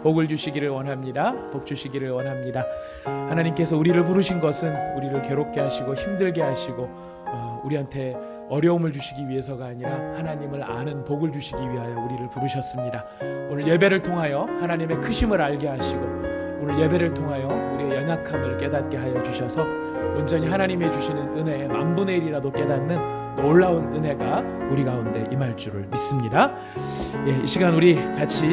복을 주시기를 원합니다. 복 주시기를 원합니다. 하나님께서 우리를 부르신 것은 우리를 괴롭게 하시고 힘들게 하시고 우리한테 어려움을 주시기 위해서가 아니라 하나님을 아는 복을 주시기 위하여 우리를 부르셨습니다. 오늘 예배를 통하여 하나님의 크심을 알게 하시고 오늘 예배를 통하여 우리의 연약함을 깨닫게 하여 주셔서 온전히 하나님의 주시는 은혜의 만분의 1이라도 깨닫는 놀라운 은혜가 우리 가운데 임할 줄을 믿습니다. 이 시간 우리 같이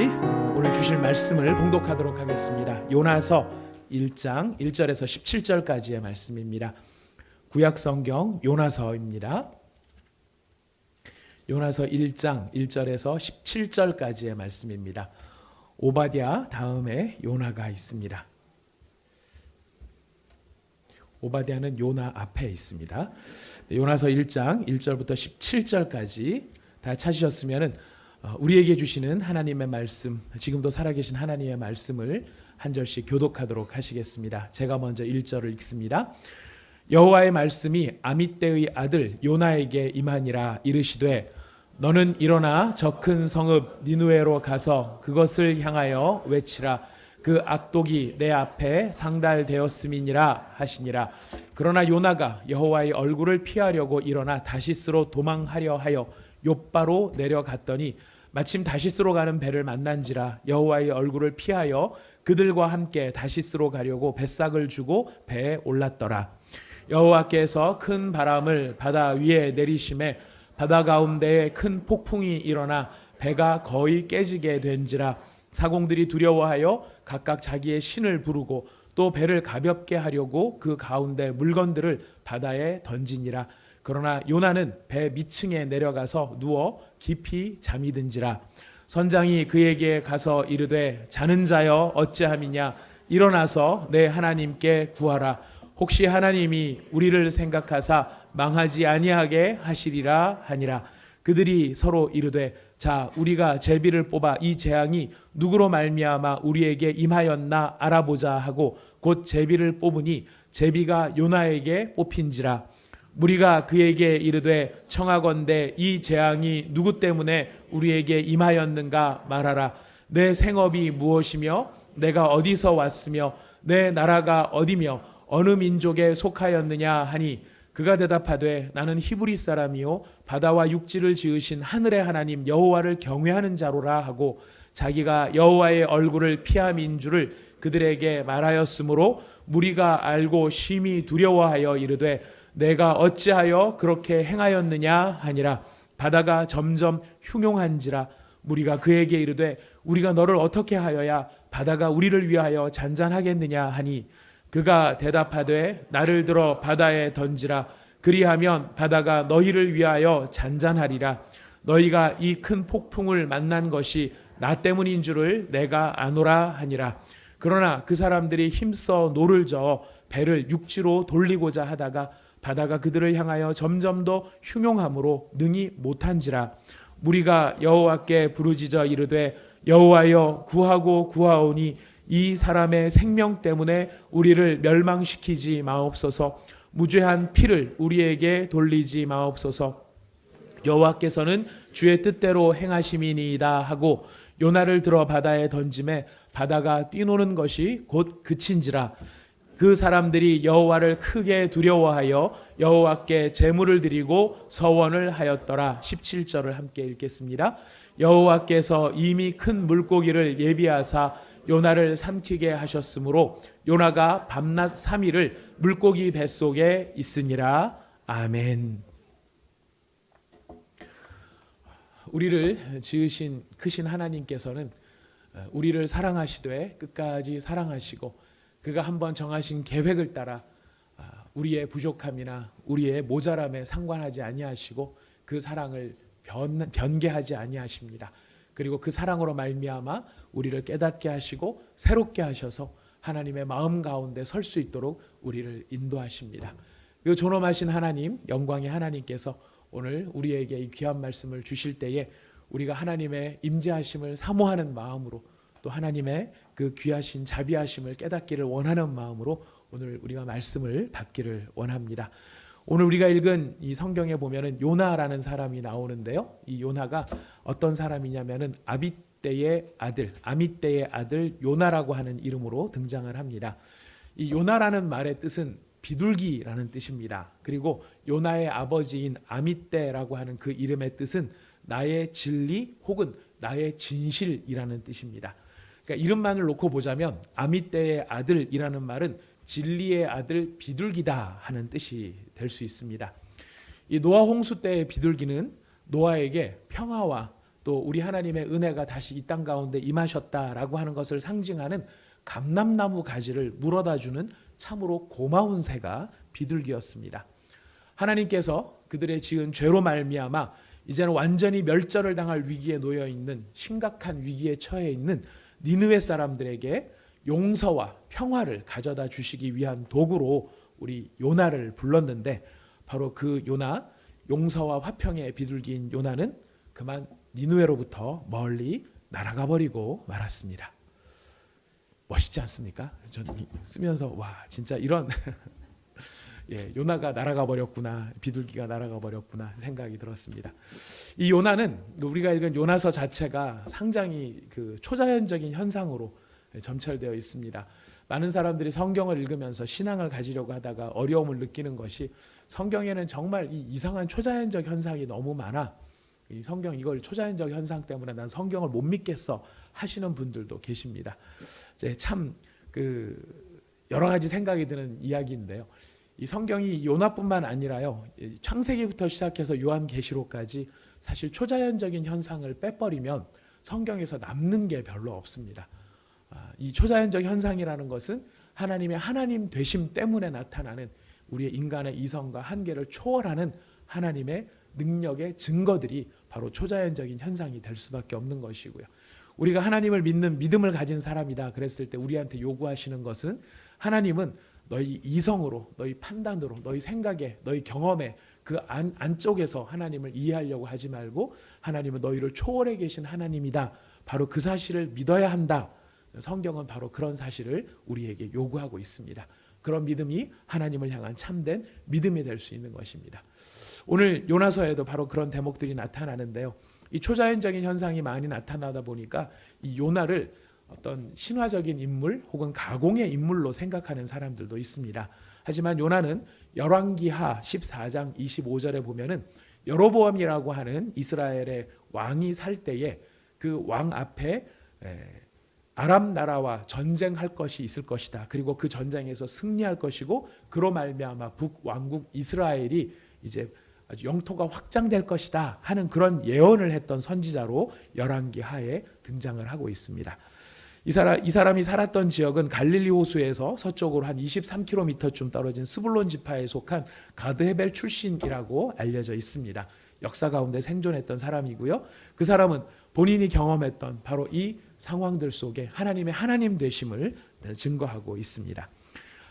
오늘 주실 말씀을 봉독하도록 하겠습니다. 요나서 1장 1절에서 17절까지의 말씀입니다. 구약성경 요나서입니다. 요나서 1장 1절에서 17절까지의 말씀입니다. 오바댜 다음에 요나가 있습니다. 오바댜는 요나 앞에 있습니다. 요나서 1장 1절부터 17절까지 다 찾으셨으면 우리에게 주시는 하나님의 말씀, 지금도 살아계신 하나님의 말씀을 한 절씩 교독하도록 하시겠습니다. 제가 먼저 1절을 읽습니다. 여호와의 말씀이 아미떼의 아들 요나에게 임하니라. 이르시되 너는 일어나 저 큰 성읍 니느웨로 가서 그것을 향하여 외치라. 그 악독이 내 앞에 상달되었음이니라 하시니라. 그러나 요나가 여호와의 얼굴을 피하려고 일어나 다시스로 도망하려 하여 욥바로 내려갔더니 마침 다시스로 가는 배를 만난지라. 여호와의 얼굴을 피하여 그들과 함께 다시스로 가려고 뱃삭을 주고 배에 올랐더라. 여호와께서 큰 바람을 바다 위에 내리심에 바다 가운데에 큰 폭풍이 일어나 배가 거의 깨지게 된지라. 사공들이 두려워하여 각각 자기의 신을 부르고 또 배를 가볍게 하려고 그 가운데 물건들을 바다에 던지니라. 그러나 요나는 배 밑층에 내려가서 누워 깊이 잠이 든지라. 선장이 그에게 가서 이르되 자는 자여 어찌함이냐. 일어나서 내 하나님께 구하라. 혹시 하나님이 우리를 생각하사 망하지 아니하게 하시리라 하니라. 그들이 서로 이르되 자 우리가 제비를 뽑아 이 재앙이 누구로 말미암아 우리에게 임하였나 알아보자 하고 곧 제비를 뽑으니 제비가 요나에게 뽑힌지라. 무리가 그에게 이르되 청하건대 이 재앙이 누구 때문에 우리에게 임하였는가 말하라. 내 생업이 무엇이며 내가 어디서 왔으며 내 나라가 어디며 어느 민족에 속하였느냐 하니 그가 대답하되 나는 히브리 사람이요 바다와 육지를 지으신 하늘의 하나님 여호와를 경외하는 자로라 하고 자기가 여호와의 얼굴을 피함인 줄을 그들에게 말하였으므로 무리가 알고 심히 두려워하여 이르되 내가 어찌하여 그렇게 행하였느냐 하니라. 바다가 점점 흉용한지라. 무리가 그에게 이르되 우리가 너를 어떻게 하여야 바다가 우리를 위하여 잔잔하겠느냐 하니 그가 대답하되 나를 들어 바다에 던지라. 그리하면 바다가 너희를 위하여 잔잔하리라. 너희가 이 큰 폭풍을 만난 것이 나 때문인 줄을 내가 아노라 하니라. 그러나 그 사람들이 힘써 노를 저어 배를 육지로 돌리고자 하다가 바다가 그들을 향하여 점점 더 흉용함으로 능히 못한지라. 무리가 여호와께 부르짖어 이르되 여호와여 구하고 구하오니 이 사람의 생명 때문에 우리를 멸망시키지 마옵소서. 무죄한 피를 우리에게 돌리지 마옵소서. 여호와께서는 주의 뜻대로 행하심이니이다 하고 요나를 들어 바다에 던짐에 바다가 뛰노는 것이 곧 그친지라. 그 사람들이 여호와를 크게 두려워하여 여호와께 제물을 드리고 서원을 하였더라. 17절을 함께 읽겠습니다. 여호와께서 이미 큰 물고기를 예비하사 요나를 삼키게 하셨으므로 요나가 밤낮 3일을 물고기 뱃속에 있으니라. 아멘. 우리를 지으신 크신 하나님께서는 우리를 사랑하시되 끝까지 사랑하시고 그가 한번 정하신 계획을 따라 우리의 부족함이나 우리의 모자람에 상관하지 아니하시고 그 사랑을 변개하지 아니하십니다. 그리고 그 사랑으로 말미암아 우리를 깨닫게 하시고 새롭게 하셔서 하나님의 마음 가운데 설 수 있도록 우리를 인도하십니다. 그 존엄하신 하나님, 영광의 하나님께서 오늘 우리에게 이 귀한 말씀을 주실 때에 우리가 하나님의 임재하심을 사모하는 마음으로 또 하나님의 그 귀하신 자비하심을 깨닫기를 원하는 마음으로 오늘 우리가 말씀을 받기를 원합니다. 오늘 우리가 읽은 이 성경에 보면은 요나라는 사람이 나오는데요. 이 요나가 어떤 사람이냐면은 아비떼 아미떼의 아들 요나라고 하는 이름으로 등장을 합니다. 이 요나라는 말의 뜻은 비둘기라는 뜻입니다. 그리고 요나의 아버지인 아미떼라고 하는 그 이름의 뜻은 나의 진리 혹은 나의 진실이라는 뜻입니다. 그러니까 이름만을 놓고 보자면 아미떼의 아들이라는 말은 진리의 아들 비둘기다 하는 뜻이 될 수 있습니다. 이 노아 홍수 때의 비둘기는 노아에게 평화와 또 우리 하나님의 은혜가 다시 이 땅 가운데 임하셨다라고 하는 것을 상징하는 감람나무 가지를 물어다 주는 참으로 고마운 새가 비둘기였습니다. 하나님께서 그들의 지은 죄로 말미암아 이제는 완전히 멸절을 당할 위기에 놓여 있는 심각한 위기에 처해 있는 니느웨 사람들에게 용서와 평화를 가져다 주시기 위한 도구로 우리 요나를 불렀는데 바로 그 요나, 용서와 화평의 비둘기인 요나는 그만 니느웨로부터 멀리 날아가 버리고 말았습니다. 멋있지 않습니까? 저는 쓰면서 와 진짜 이런 요나가 날아가 버렸구나, 비둘기가 날아가 버렸구나 생각이 들었습니다. 이 요나는 우리가 읽은 요나서 자체가 상당히 그 초자연적인 현상으로 점철되어 있습니다. 많은 사람들이 성경을 읽으면서 신앙을 가지려고 하다가 어려움을 느끼는 것이 성경에는 정말 이 이상한 초자연적 현상이 너무 많아. 이 성경 이걸 초자연적 현상 때문에 난 성경을 못 믿겠어 하시는 분들도 계십니다. 참 그 여러 가지 생각이 드는 이야기인데요. 이 성경이 요나뿐만 아니라요. 창세기부터 시작해서 요한계시록까지 사실 초자연적인 현상을 빼버리면 성경에서 남는 게 별로 없습니다. 이 초자연적 현상이라는 것은 하나님의 하나님 되심 때문에 나타나는 우리의 인간의 이성과 한계를 초월하는 하나님의 능력의 증거들이 바로 초자연적인 현상이 될 수밖에 없는 것이고요. 우리가 하나님을 믿는 믿음을 가진 사람이다 그랬을 때 우리한테 요구하시는 것은 하나님은 너희 이성으로, 너희 판단으로, 너희 생각에, 너희 경험에 그 안쪽에서 하나님을 이해하려고 하지 말고 하나님은 너희를 초월해 계신 하나님이다. 바로 그 사실을 믿어야 한다. 성경은 바로 그런 사실을 우리에게 요구하고 있습니다. 그런 믿음이 하나님을 향한 참된 믿음이 될 수 있는 것입니다. 오늘 요나서에도 바로 그런 대목들이 나타나는데요. 이 초자연적인 현상이 많이 나타나다 보니까 이 요나를 어떤 신화적인 인물 혹은 가공의 인물로 생각하는 사람들도 있습니다. 하지만 요나는 열왕기하 14장 25절에 보면은 여로보암이라고 하는 이스라엘의 왕이 살 때에 그 왕 앞에 아람 나라와 전쟁할 것이 있을 것이다. 그리고 그 전쟁에서 승리할 것이고 그로 말미암아 북왕국 이스라엘이 이제 아주 영토가 확장될 것이다 하는 그런 예언을 했던 선지자로 열왕기하에 등장을 하고 있습니다. 이 사람이 살았던 지역은 갈릴리 호수에서 서쪽으로 한 23km쯤 떨어진 스불론 지파에 속한 가드헤벨 출신이라고 알려져 있습니다. 역사 가운데 생존했던 사람이고요. 그 사람은 본인이 경험했던 바로 이 상황들 속에 하나님의 하나님 되심을 증거하고 있습니다.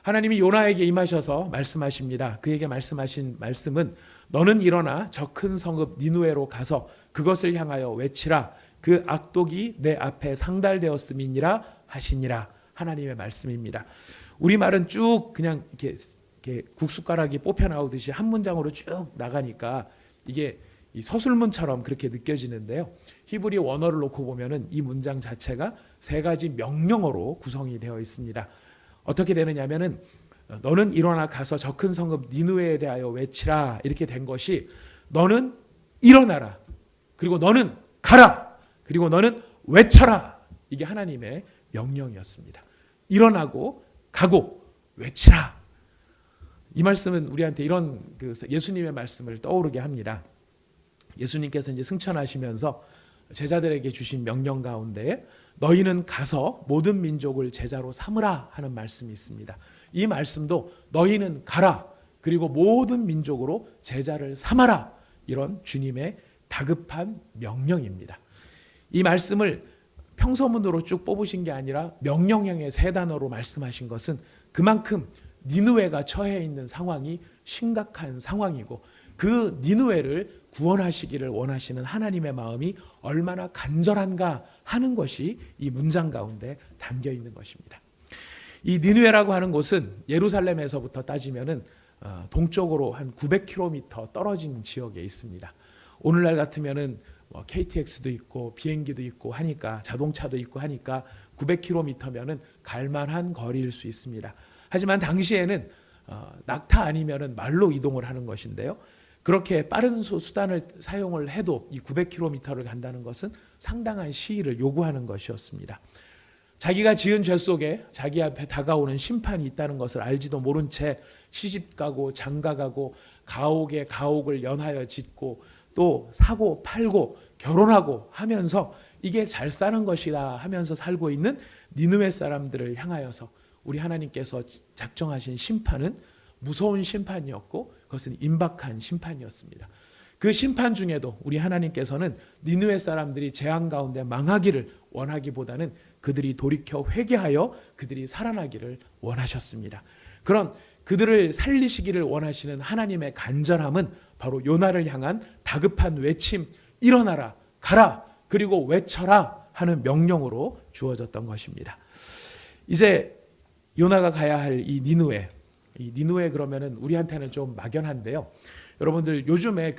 하나님이 요나에게 임하셔서 말씀하십니다. 그에게 말씀하신 말씀은 너는 일어나 저 큰 성읍 니느웨로 가서 그것을 향하여 외치라. 그 악독이 내 앞에 상달되었음이니라 하시니라. 하나님의 말씀입니다. 우리말은 쭉 그냥 이렇게 국숫가락이 뽑혀 나오듯이 한 문장으로 쭉 나가니까 이게 이 서술문처럼 그렇게 느껴지는데요. 히브리 원어를 놓고 보면은 이 문장 자체가 세 가지 명령어로 구성이 되어 있습니다. 어떻게 되느냐면은 너는 일어나 가서 저 큰 성읍 니느웨에 대하여 외치라 이렇게 된 것이 너는 일어나라 그리고 너는 가라 그리고 너는 외쳐라 이게 하나님의 명령이었습니다. 일어나고 가고 외치라 이 말씀은 우리한테 이런 그 예수님의 말씀을 떠오르게 합니다. 예수님께서 이제 승천하시면서 제자들에게 주신 명령 가운데 너희는 가서 모든 민족을 제자로 삼으라 하는 말씀이 있습니다. 이 말씀도 너희는 가라 그리고 모든 민족으로 제자를 삼아라 이런 주님의 다급한 명령입니다. 이 말씀을 평서문으로 쭉 뽑으신 게 아니라 명령형의 세 단어로 말씀하신 것은 그만큼 니느웨가 처해 있는 상황이 심각한 상황이고 그 니느웨를 구원하시기를 원하시는 하나님의 마음이 얼마나 간절한가 하는 것이 이 문장 가운데 담겨 있는 것입니다. 이 니느웨라고 하는 곳은 예루살렘에서부터 따지면은 동쪽으로 한 900km 떨어진 지역에 있습니다. 오늘날 같으면은 뭐 KTX도 있고 비행기도 있고 하니까 자동차도 있고 하니까 900km면은 갈만한 거리일 수 있습니다. 하지만 당시에는 낙타 아니면은 말로 이동을 하는 것인데요. 그렇게 빠른 수단을 사용을 해도 이 900km를 간다는 것은 상당한 시일을 요구하는 것이었습니다. 자기가 지은 죄 속에 자기 앞에 다가오는 심판이 있다는 것을 알지도 모른 채 시집가고 장가가고 가옥에 가옥을 연하여 짓고 또 사고 팔고 결혼하고 하면서 이게 잘 사는 것이다 하면서 살고 있는 니느웨 사람들을 향하여서 우리 하나님께서 작정하신 심판은 무서운 심판이었고 그것은 임박한 심판이었습니다. 그 심판 중에도 우리 하나님께서는 니느웨 사람들이 재앙 가운데 망하기를 원하기보다는 그들이 돌이켜 회개하여 그들이 살아나기를 원하셨습니다. 그런 그들을 살리시기를 원하시는 하나님의 간절함은 바로 요나를 향한 다급한 외침, 일어나라, 가라, 그리고 외쳐라 하는 명령으로 주어졌던 것입니다. 이제 요나가 가야 할 이 니느웨 그러면은 우리한테는 좀 막연한데요. 여러분들 요즘에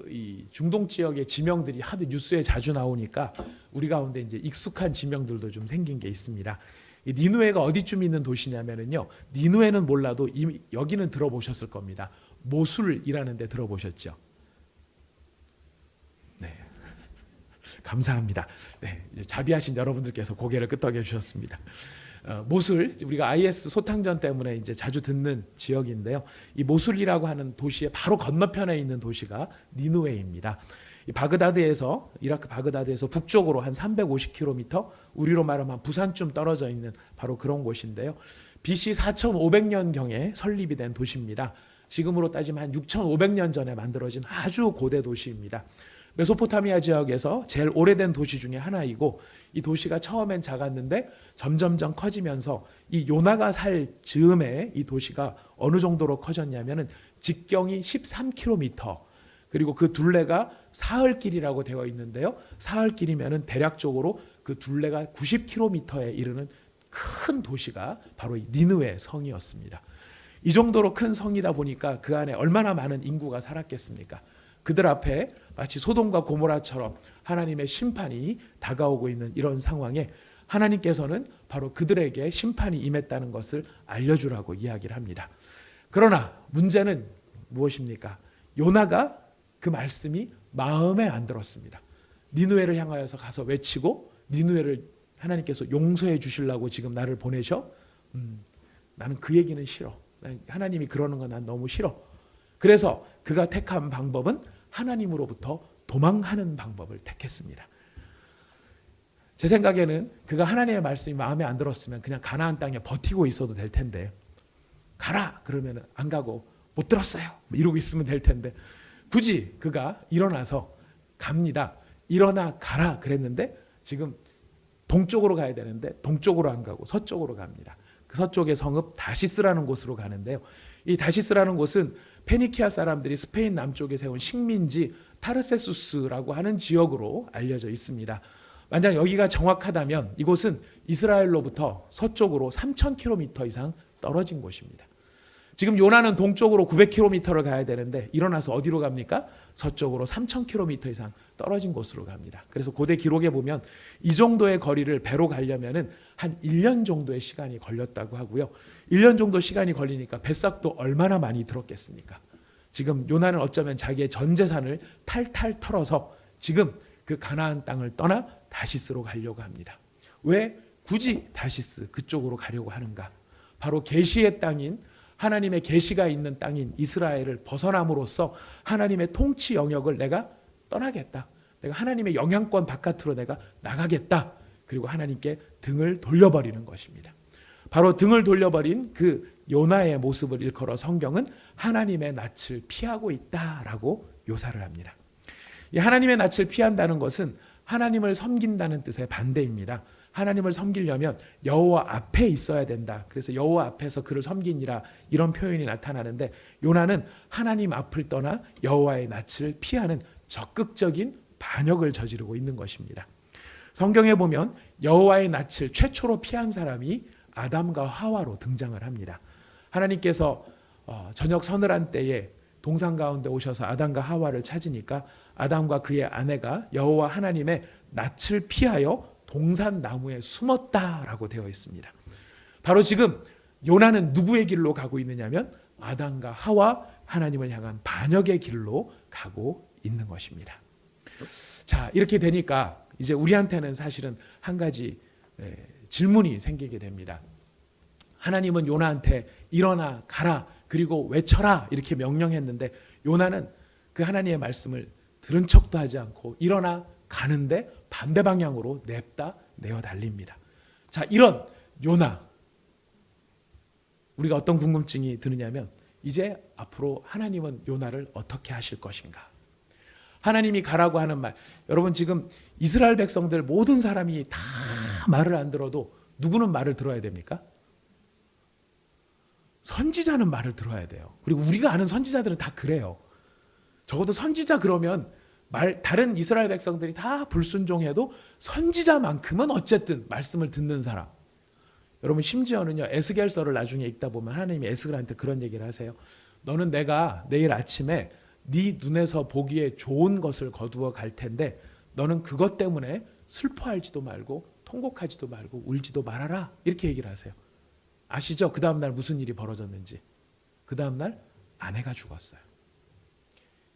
이 중동 지역의 지명들이 하도 뉴스에 자주 나오니까 우리 가운데 이제 익숙한 지명들도 좀 생긴 게 있습니다. 이 니느웨가 어디쯤 있는 도시냐면은요. 니느웨는 몰라도 이미 여기는 들어보셨을 겁니다. 모술이라는 데 들어보셨죠? 네. 감사합니다. 네, 자비하신 여러분들께서 고개를 끄덕여 주셨습니다. 모술, 우리가 IS 소탕전 때문에 이제 자주 듣는 지역인데요. 이 모술이라고 하는 도시의 바로 건너편에 있는 도시가 니느웨입니다. 이 바그다드에서 이라크 바그다드에서 북쪽으로 한 350km, 우리로 말하면 부산쯤 떨어져 있는 바로 그런 곳인데요. BC 4500년 경에 설립이 된 도시입니다. 지금으로 따지면 한 6500년 전에 만들어진 아주 고대 도시입니다. 메소포타미아 지역에서 제일 오래된 도시 중에 하나이고 이 도시가 처음엔 작았는데 점점점 커지면서 이 요나가 살 즈음에 이 도시가 어느 정도로 커졌냐면은 직경이 13km 그리고 그 둘레가 사흘길이라고 되어 있는데요. 사흘길이면은 대략적으로 그 둘레가 90km에 이르는 큰 도시가 바로 이 니느웨 성이었습니다. 이 정도로 큰 성이다 보니까 그 안에 얼마나 많은 인구가 살았겠습니까? 그들 앞에 마치 소돔과 고모라처럼 하나님의 심판이 다가오고 있는 이런 상황에 하나님께서는 바로 그들에게 심판이 임했다는 것을 알려주라고 이야기를 합니다. 그러나 문제는 무엇입니까? 요나가 그 말씀이 마음에 안 들었습니다. 니느웨를 향하여서 가서 외치고 니느웨를 하나님께서 용서해 주시려고 지금 나를 보내셔? 나는 그 얘기는 싫어. 하나님이 그러는 건 난 너무 싫어. 그래서 그가 택한 방법은 하나님으로부터 도망하는 방법을 택했습니다. 제 생각에는 그가 하나님의 말씀이 마음에 안 들었으면 그냥 가나안 땅에 버티고 있어도 될 텐데 가라 그러면 안 가고 못 들었어요 이러고 있으면 될 텐데 굳이 그가 일어나서 갑니다. 일어나 가라 그랬는데 지금 동쪽으로 가야 되는데 동쪽으로 안 가고 서쪽으로 갑니다. 그 서쪽의 성읍 다시스라는 곳으로 가는데요. 이 다시스라는 곳은 페니키아 사람들이 스페인 남쪽에 세운 식민지 타르세수스라고 하는 지역으로 알려져 있습니다. 만약 여기가 정확하다면 이곳은 이스라엘로부터 서쪽으로 3000km 이상 떨어진 곳입니다. 지금 요나는 동쪽으로 900km를 가야 되는데 일어나서 어디로 갑니까? 서쪽으로 3000km 이상 떨어진 곳으로 갑니다. 그래서 고대 기록에 보면 이 정도의 거리를 배로 가려면 한 1년 정도의 시간이 걸렸다고 하고요. 1년 정도 시간이 걸리니까 뱃삭도 얼마나 많이 들었겠습니까? 지금 요나는 어쩌면 자기의 전 재산을 탈탈 털어서 지금 그 가나안 땅을 떠나 다시스로 가려고 합니다. 왜 굳이 다시스 그쪽으로 가려고 하는가? 바로 계시의 땅인 하나님의 계시가 있는 땅인 이스라엘을 벗어남으로써 하나님의 통치 영역을 내가 떠나겠다. 내가 하나님의 영향권 바깥으로 내가 나가겠다. 그리고 하나님께 등을 돌려버리는 것입니다. 바로 등을 돌려버린 그 요나의 모습을 일컬어 성경은 하나님의 낯을 피하고 있다라고 묘사를 합니다. 이 하나님의 낯을 피한다는 것은 하나님을 섬긴다는 뜻의 반대입니다. 하나님을 섬기려면 여호와 앞에 있어야 된다. 그래서 여호와 앞에서 그를 섬기니라 이런 표현이 나타나는데 요나는 하나님 앞을 떠나 여호와의 낯을 피하는 적극적인 반역을 저지르고 있는 것입니다. 성경에 보면 여호와의 낯을 최초로 피한 사람이 아담과 하와로 등장을 합니다. 하나님께서 저녁 서늘한 때에 동산 가운데 오셔서 아담과 하와를 찾으니까 아담과 그의 아내가 여호와 하나님의 낯을 피하여 동산 나무에 숨었다라고 되어 있습니다. 바로 지금 요나는 누구의 길로 가고 있느냐면 아담과 하와, 하나님을 향한 반역의 길로 가고 있는 것입니다. 자, 이렇게 되니까 이제 우리한테는 사실은 한 가지 질문이 생기게 됩니다. 하나님은 요나한테 일어나 가라 그리고 외쳐라 이렇게 명령했는데 요나는 그 하나님의 말씀을 들은 척도 하지 않고 일어나 가는데 반대 방향으로 냅다 내어 달립니다. 자, 이런 요나, 우리가 어떤 궁금증이 드느냐면 이제 앞으로 하나님은 요나를 어떻게 하실 것인가? 하나님이 가라고 하는 말, 여러분 지금 이스라엘 백성들 모든 사람이 다 말을 안 들어도 누구는 말을 들어야 됩니까? 선지자는 말을 들어야 돼요. 그리고 우리가 아는 선지자들은 다 그래요. 적어도 선지자 그러면 다른 이스라엘 백성들이 다 불순종해도 선지자만큼은 어쨌든 말씀을 듣는 사람. 여러분 심지어는요, 에스겔서를 나중에 읽다 보면 하나님이 에스겔한테 그런 얘기를 하세요. 너는 내가 내일 아침에 네 눈에서 보기에 좋은 것을 거두어 갈 텐데 너는 그것 때문에 슬퍼할지도 말고 통곡하지도 말고 울지도 말아라 이렇게 얘기를 하세요. 아시죠? 그 다음날 무슨 일이 벌어졌는지. 그 다음날 아내가 죽었어요.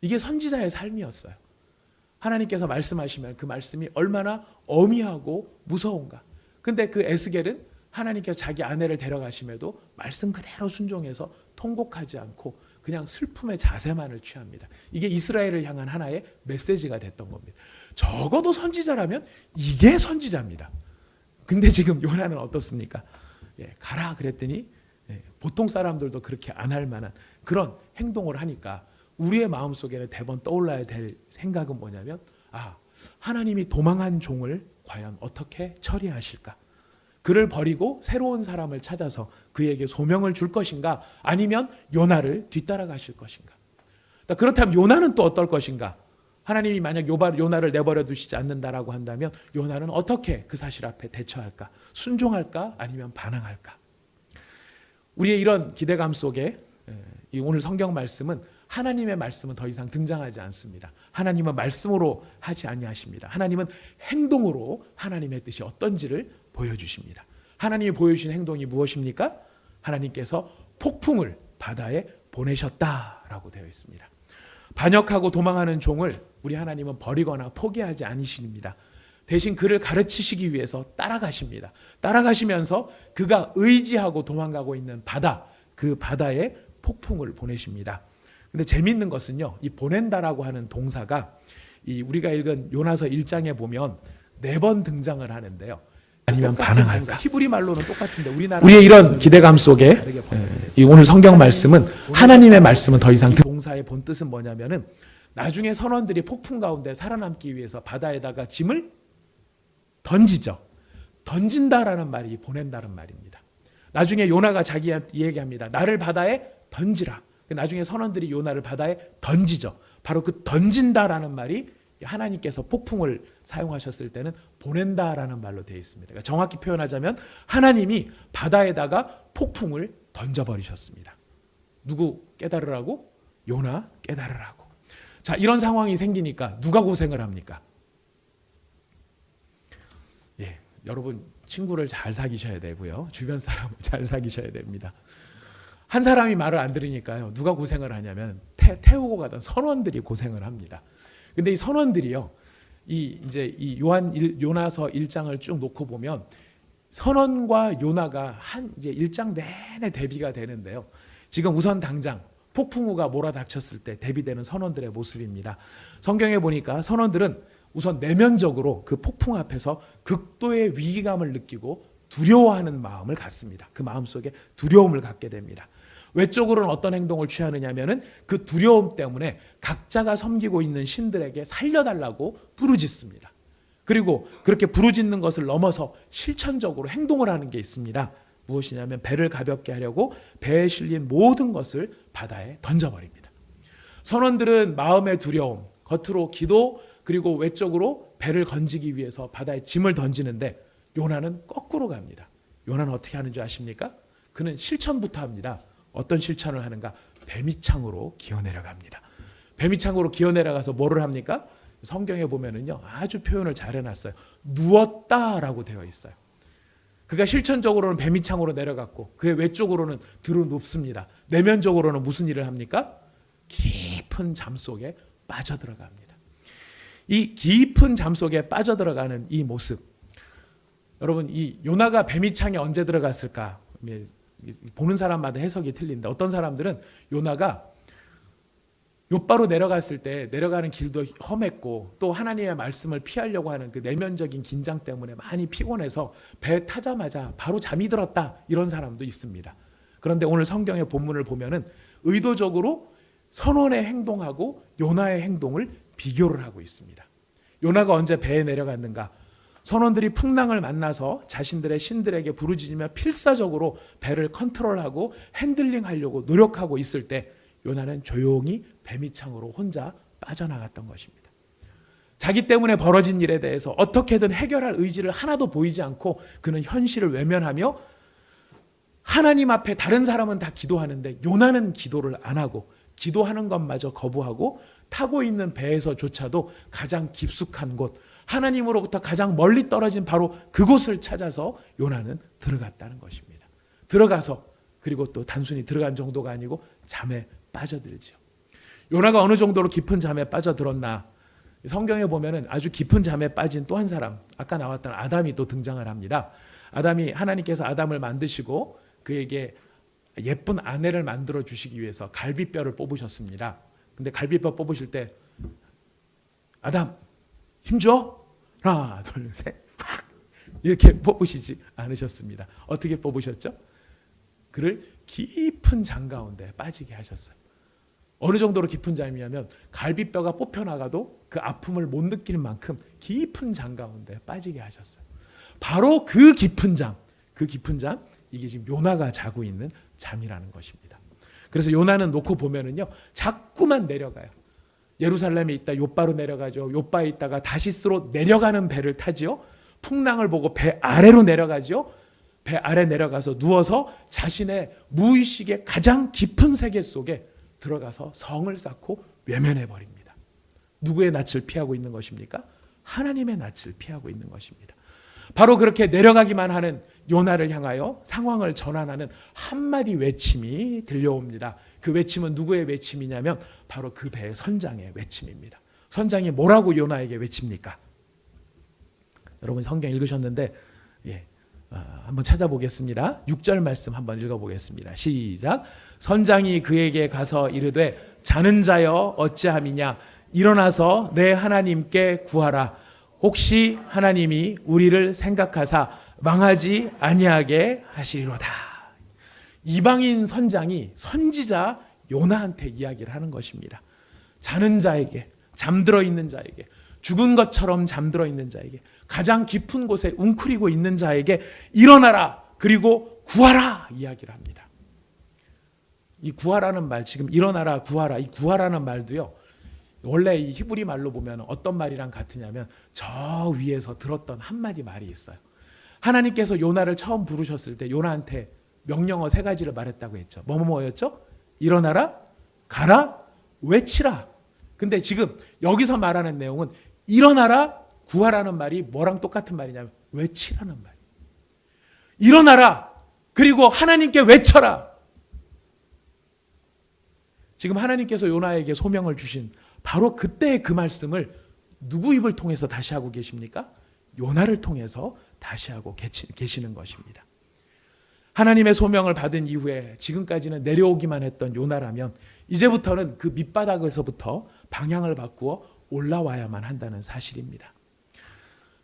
이게 선지자의 삶이었어요. 하나님께서 말씀하시면 그 말씀이 얼마나 어미하고 무서운가. 근데 그 에스겔은 하나님께서 자기 아내를 데려가심에도 말씀 그대로 순종해서 통곡하지 않고 그냥 슬픔의 자세만을 취합니다. 이게 이스라엘을 향한 하나의 메시지가 됐던 겁니다. 적어도 선지자라면 이게 선지자입니다. 근데 지금 요나는 어떻습니까? 가라 그랬더니 보통 사람들도 그렇게 안 할 만한 그런 행동을 하니까 우리의 마음속에는 대번 떠올라야 될 생각은 뭐냐면 하나님이 도망한 종을 과연 어떻게 처리하실까? 그를 버리고 새로운 사람을 찾아서 그에게 소명을 줄 것인가? 아니면 요나를 뒤따라 가실 것인가? 그렇다면 요나는 또 어떨 것인가? 하나님이 만약 요나를 내버려 두시지 않는다라고 한다면 요나는 어떻게 그 사실 앞에 대처할까? 순종할까? 아니면 반항할까? 우리의 이런 기대감 속에 오늘 성경 말씀은 하나님의 말씀은 더 이상 등장하지 않습니다. 하나님은 말씀으로 하지 아니하십니다. 하나님은 행동으로 하나님의 뜻이 어떤지를 보여주십니다. 하나님이 보여주신 행동이 무엇입니까? 하나님께서 폭풍을 바다에 보내셨다라고 되어 있습니다. 반역하고 도망하는 종을 우리 하나님은 버리거나 포기하지 않으십니다. 대신 그를 가르치시기 위해서 따라가십니다. 따라가시면서 그가 의지하고 도망가고 있는 바다, 그 바다에 폭풍을 보내십니다. 근데 재미있는 것은요, 이 보낸다라고 하는 동사가 우리가 읽은 요나서 1장에 보면 4번 등장을 하는데요. 아니면 반항할까? 히브리 말로는 똑같은데 우리의 이런 기대감 속에 이 오늘 성경 말씀은 하나님의 말씀은 더 이상 동사의 본 뜻은 뭐냐면은 나중에 선원들이 폭풍 가운데 살아남기 위해서 바다에다가 짐을 던지죠. 던진다라는 말이 보낸다는 말입니다. 나중에 요나가 자기한테 얘기합니다. 나를 바다에 던지라. 나중에 선원들이 요나를 바다에 던지죠. 바로 그 던진다라는 말이 하나님께서 폭풍을 사용하셨을 때는 보낸다라는 말로 되어 있습니다. 그러니까 정확히 표현하자면 하나님이 바다에다가 폭풍을 던져버리셨습니다. 누구 깨달으라고? 요나 깨달으라고. 자, 이런 상황이 생기니까 누가 고생을 합니까? 여러분 친구를 잘 사귀셔야 되고요. 주변 사람을 잘 사귀셔야 됩니다. 한 사람이 말을 안 들으니까요. 누가 고생을 하냐면 태우고 가던 선원들이 고생을 합니다. 근데 이 선원들이요. 이 요나서 1장을 쭉 놓고 보면 선원과 요나가 이제 1장 내내 대비가 되는데요. 지금 우선 당장 폭풍우가 몰아닥쳤을 때 대비되는 선원들의 모습입니다. 성경에 보니까 선원들은 우선 내면적으로 그 폭풍 앞에서 극도의 위기감을 느끼고 두려워하는 마음을 갖습니다. 그 마음속에 두려움을 갖게 됩니다. 외적으로는 어떤 행동을 취하느냐면은 그 두려움 때문에 각자가 섬기고 있는 신들에게 살려달라고 부르짖습니다. 그리고 그렇게 부르짖는 것을 넘어서 실천적으로 행동을 하는 게 있습니다. 무엇이냐면 배를 가볍게 하려고 배에 실린 모든 것을 바다에 던져버립니다. 선원들은 마음의 두려움, 겉으로 기도, 그리고 외적으로 배를 건지기 위해서 바다에 짐을 던지는데 요나는 거꾸로 갑니다. 요나는 어떻게 하는 줄 아십니까? 그는 실천부터 합니다. 어떤 실천을 하는가? 뱀이창으로 기어내려갑니다. 뱀이창으로 기어내려가서 뭐를 합니까? 성경에 보면은요, 아주 표현을 잘 해놨어요. 누웠다라고 되어 있어요. 그가 실천적으로는 뱀이창으로 내려갔고 그의 외쪽으로는 들어눕습니다. 내면적으로는 무슨 일을 합니까? 깊은 잠 속에 빠져들어갑니다. 이 깊은 잠 속에 빠져들어가는 이 모습, 여러분, 이 요나가 뱀이창에 언제 들어갔을까? 보는 사람마다 해석이 틀린다. 어떤 사람들은 요나가 욥바로 내려갔을 때 내려가는 길도 험했고 또 하나님의 말씀을 피하려고 하는 그 내면적인 긴장 때문에 많이 피곤해서 배 타자마자 바로 잠이 들었다, 이런 사람도 있습니다. 그런데 오늘 성경의 본문을 보면은 의도적으로 선원의 행동하고 요나의 행동을 비교를 하고 있습니다. 요나가 언제 배에 내려갔는가? 선원들이 풍랑을 만나서 자신들의 신들에게 부르짖으며 필사적으로 배를 컨트롤하고 핸들링하려고 노력하고 있을 때 요나는 조용히 뱀이창으로 혼자 빠져나갔던 것입니다. 자기 때문에 벌어진 일에 대해서 어떻게든 해결할 의지를 하나도 보이지 않고 그는 현실을 외면하며 하나님 앞에 다른 사람은 다 기도하는데 요나는 기도를 안 하고 기도하는 것마저 거부하고 타고 있는 배에서조차도 가장 깊숙한 곳, 하나님으로부터 가장 멀리 떨어진 바로 그곳을 찾아서 요나는 들어갔다는 것입니다. 들어가서, 그리고 또 단순히 들어간 정도가 아니고 잠에 빠져들죠. 요나가 어느 정도로 깊은 잠에 빠져들었나? 성경에 보면은 아주 깊은 잠에 빠진 또 한 사람, 아까 나왔던 아담이 또 등장을 합니다. 아담이, 하나님께서 아담을 만드시고 그에게 예쁜 아내를 만들어 주시기 위해서 갈비뼈를 뽑으셨습니다. 근데 갈비뼈 뽑으실 때 아담 힘줘? 하나 둘 셋 팍 이렇게 뽑으시지 않으셨습니다. 어떻게 뽑으셨죠? 그를 깊은 잠 가운데 빠지게 하셨어요. 어느 정도로 깊은 잠이냐면 갈비뼈가 뽑혀나가도 그 아픔을 못 느끼는 만큼 깊은 잠 가운데 빠지게 하셨어요. 바로 그 깊은 잠, 이게 지금 요나가 자고 있는 잠이라는 것입니다. 그래서 요나는 놓고 보면은요, 자꾸만 내려가요. 예루살렘에 있다 욥바로 내려가죠. 욥바에 있다가 다시스로 내려가는 배를 타지요. 풍랑을 보고 배 아래로 내려가죠. 배 아래 내려가서 누워서 자신의 무의식의 가장 깊은 세계 속에 들어가서 성을 쌓고 외면해 버립니다. 누구의 낯을 피하고 있는 것입니까? 하나님의 낯을 피하고 있는 것입니다. 바로 그렇게 내려가기만 하는 요나를 향하여 상황을 전환하는 한마디 외침이 들려옵니다. 그 외침은 누구의 외침이냐면 바로 그 배의 선장의 외침입니다. 선장이 뭐라고 요나에게 외칩니까? 여러분 성경 읽으셨는데 한번 찾아보겠습니다. 6절 말씀 한번 읽어보겠습니다. 시작. 선장이 그에게 가서 이르되 자는 자여 어찌함이냐 일어나서 내 하나님께 구하라. 혹시 하나님이 우리를 생각하사 망하지 아니하게 하시리로다. 이방인 선장이 선지자 요나한테 이야기를 하는 것입니다. 자는 자에게, 잠들어 있는 자에게, 죽은 것처럼 잠들어 있는 자에게, 가장 깊은 곳에 웅크리고 있는 자에게 일어나라, 그리고 구하라 이야기를 합니다. 이 구하라는 말, 지금 일어나라, 구하라, 이 구하라는 말도요, 원래 이 히브리 말로 보면 어떤 말이랑 같으냐면 저 위에서 들었던 한마디 말이 있어요. 하나님께서 요나를 처음 부르셨을 때 요나한테 명령어 3가지를 말했다고 했죠. 뭐였죠? 일어나라, 가라, 외치라. 근데 지금 여기서 말하는 내용은 일어나라, 구하라는 말이 뭐랑 똑같은 말이냐면 외치라는 말이에요. 일어나라, 그리고 하나님께 외쳐라. 지금 하나님께서 요나에게 소명을 주신 바로 그때의 그 말씀을 누구 입을 통해서 다시 하고 계십니까? 요나를 통해서 다시 하고 계시는 것입니다. 하나님의 소명을 받은 이후에 지금까지는 내려오기만 했던 요나라면 이제부터는 그 밑바닥에서부터 방향을 바꾸어 올라와야만 한다는 사실입니다.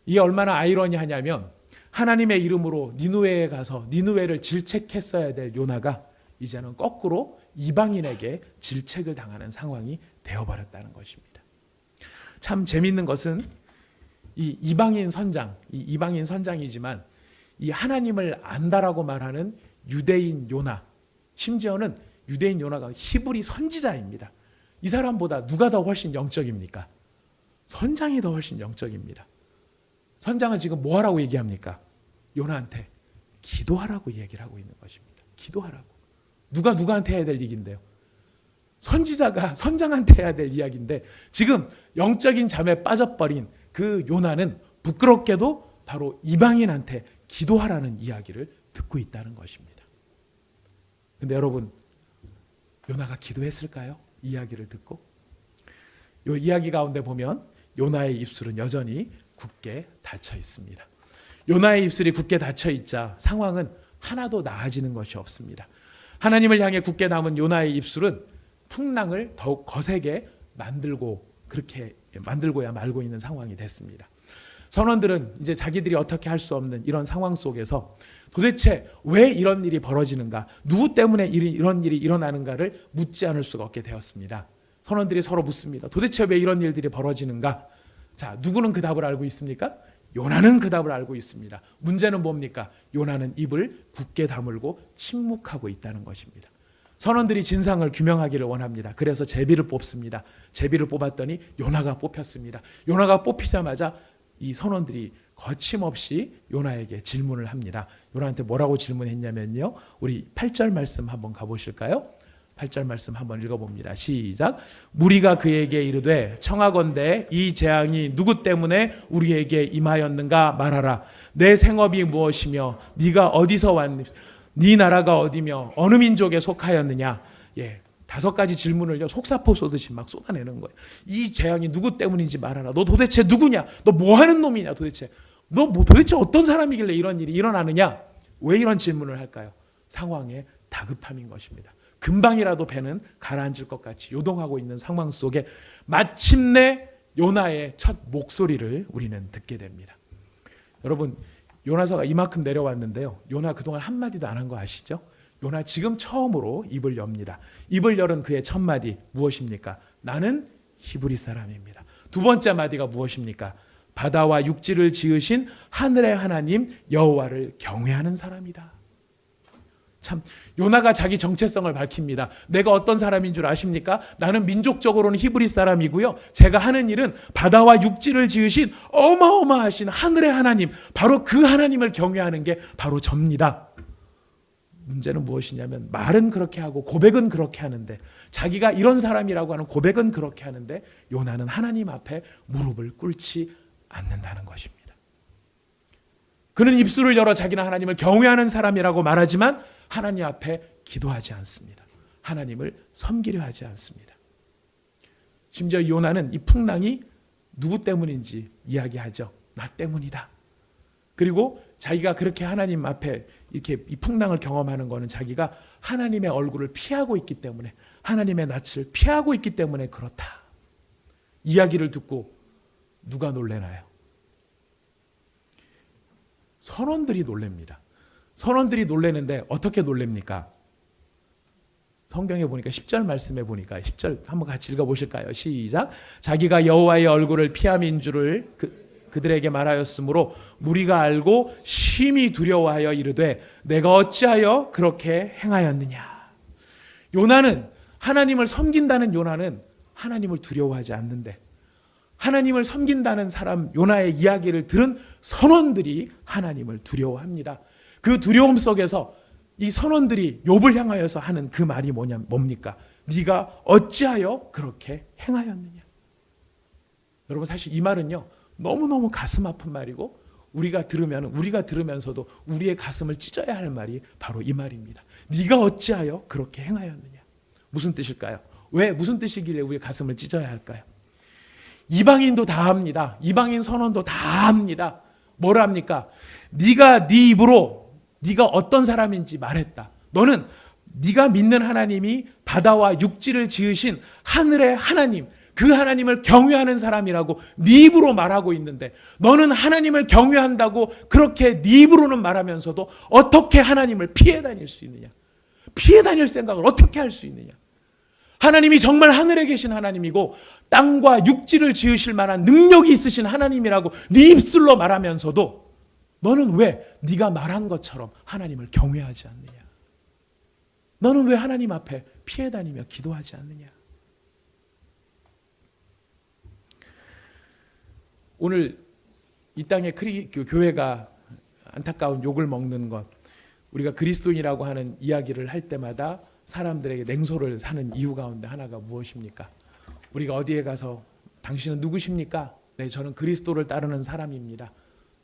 이게 얼마나 아이러니하냐면 하나님의 이름으로 니느웨에 가서 니느웨를 질책했어야 될 요나가 이제는 거꾸로 이방인에게 질책을 당하는 상황이 되어버렸다는 것입니다. 참 재미있는 것은 이 이방인 선장이지만 이 하나님을 안다라고 말하는 유대인 요나, 심지어는 유대인 요나가 히브리 선지자입니다. 이 사람보다 누가 더 훨씬 영적입니까? 선장이 더 훨씬 영적입니다. 선장은 지금 뭐 하라고 얘기합니까? 요나한테 기도하라고 얘기를 하고 있는 것입니다. 기도하라고. 누가 누구한테 해야 될 얘기인데요? 선지자가 선장한테 해야 될 이야기인데 지금 영적인 잠에 빠져버린 그 요나는 부끄럽게도 바로 이방인한테 기도하라는 이야기를 듣고 있다는 것입니다. 근데 여러분, 요나가 기도했을까요? 이야기를 듣고? 이 이야기 가운데 보면 요나의 입술은 여전히 굳게 닫혀 있습니다. 요나의 입술이 굳게 닫혀 있자 상황은 하나도 나아지는 것이 없습니다. 하나님을 향해 굳게 담은 요나의 입술은 풍랑을 더욱 거세게 만들고야 말고 있는 상황이 됐습니다. 선원들은 이제 자기들이 어떻게 할 수 없는 이런 상황 속에서 도대체 왜 이런 일이 벌어지는가, 누구 때문에 이런 일이 일어나는가를 묻지 않을 수가 없게 되었습니다. 선원들이 서로 묻습니다. 도대체 왜 이런 일들이 벌어지는가? 자, 누구는 그 답을 알고 있습니까? 요나는 그 답을 알고 있습니다. 문제는 뭡니까? 요나는 입을 굳게 다물고 침묵하고 있다는 것입니다. 선원들이 진상을 규명하기를 원합니다. 그래서 제비를 뽑습니다. 제비를 뽑았더니 요나가 뽑혔습니다. 요나가 뽑히자마자 이 선원들이 거침없이 요나에게 질문을 합니다. 요나한테 뭐라고 질문했냐면요, 우리 8절 말씀 한번 가보실까요? 8절 말씀 한번 읽어봅니다. 시작. 무리가 그에게 이르되 청하건대 이 재앙이 누구 때문에 우리에게 임하였는가 말하라. 내 생업이 무엇이며 네가 어디서 왔니? 네 나라가 어디며 어느 민족에 속하였느냐. 5가지 질문을요, 속사포 쏘듯이 막 쏟아내는 거예요. 이 재앙이 누구 때문인지 말하라. 너 도대체 누구냐? 너 뭐 하는 놈이냐 도대체? 너 도대체 어떤 사람이길래 이런 일이 일어나느냐? 왜 이런 질문을 할까요? 상황의 다급함인 것입니다. 금방이라도 배는 가라앉을 것 같이 요동하고 있는 상황 속에 마침내 요나의 첫 목소리를 우리는 듣게 됩니다. 여러분, 요나서가 이만큼 내려왔는데요, 요나 그동안 한마디도 안 한 거 아시죠? 요나 지금 처음으로 입을 엽니다. 입을 열은 그의 첫 마디 무엇입니까? 나는 히브리 사람입니다. 두 번째 마디가 무엇입니까? 바다와 육지를 지으신 하늘의 하나님 여호와를 경외하는 사람이다. 참, 요나가 자기 정체성을 밝힙니다. 내가 어떤 사람인 줄 아십니까? 나는 민족적으로는 히브리 사람이고요, 제가 하는 일은 바다와 육지를 지으신 어마어마하신 하늘의 하나님, 바로 그 하나님을 경외하는 게 바로 접니다. 문제는 무엇이냐면 말은 그렇게 하고 고백은 그렇게 하는데, 자기가 이런 사람이라고 하는 고백은 그렇게 하는데 요나는 하나님 앞에 무릎을 꿇지 않는다는 것입니다. 그는 입술을 열어 자기는 하나님을 경외하는 사람이라고 말하지만 하나님 앞에 기도하지 않습니다. 하나님을 섬기려 하지 않습니다. 심지어 요나는 이 풍랑이 누구 때문인지 이야기하죠. 나 때문이다. 그리고 자기가 그렇게 하나님 앞에 이렇게 이 풍랑을 경험하는 것은 자기가 하나님의 얼굴을 피하고 있기 때문에, 하나님의 낯을 피하고 있기 때문에 그렇다. 이야기를 듣고 누가 놀래나요? 선원들이 놀랍니다. 선원들이 놀래는데 어떻게 놀랍니까? 성경에 보니까 10절 말씀에 보니까 10절 한번 같이 읽어보실까요? 시작. 자기가 여호와의 얼굴을 피함인 줄을 그들에게 말하였으므로 무리가 알고 심히 두려워하여 이르되 내가 어찌하여 그렇게 행하였느냐. 요나는, 하나님을 섬긴다는 요나는 하나님을 두려워하지 않는데, 하나님을 섬긴다는 사람 요나의 이야기를 들은 선원들이 하나님을 두려워합니다. 그 두려움 속에서 이 선원들이 욥을 향하여서 하는 그 말이 뭡니까? 네가 어찌하여 그렇게 행하였느냐. 여러분, 사실 이 말은요, 너무너무 가슴 아픈 말이고 우리가 들으면서도 우리의 가슴을 찢어야 할 말이 바로 이 말입니다. 네가 어찌하여 그렇게 행하였느냐. 무슨 뜻일까요? 왜, 무슨 뜻이길래 우리의 가슴을 찢어야 할까요? 이방인도 다 합니다. 이방인 선원도 다 합니다. 뭘 합니까? 네가 네 입으로 네가 어떤 사람인지 말했다. 너는 네가 믿는 하나님이 바다와 육지를 지으신 하늘의 하나님, 그 하나님을 경외하는 사람이라고 네 입으로 말하고 있는데, 너는 하나님을 경외한다고 그렇게 네 입으로는 말하면서도 어떻게 하나님을 피해 다닐 수 있느냐? 피해 다닐 생각을 어떻게 할 수 있느냐? 하나님이 정말 하늘에 계신 하나님이고 땅과 육지를 지으실 만한 능력이 있으신 하나님이라고 네 입술로 말하면서도 너는 왜 네가 말한 것처럼 하나님을 경외하지 않느냐? 너는 왜 하나님 앞에 피해 다니며 기도하지 않느냐? 오늘 이 땅의 교회가 안타까운 욕을 먹는 것, 우리가 그리스도인이라고 하는 이야기를 할 때마다 사람들에게 냉소를 사는 이유 가운데 하나가 무엇입니까? 우리가 어디에 가서 당신은 누구십니까? 네, 저는 그리스도를 따르는 사람입니다.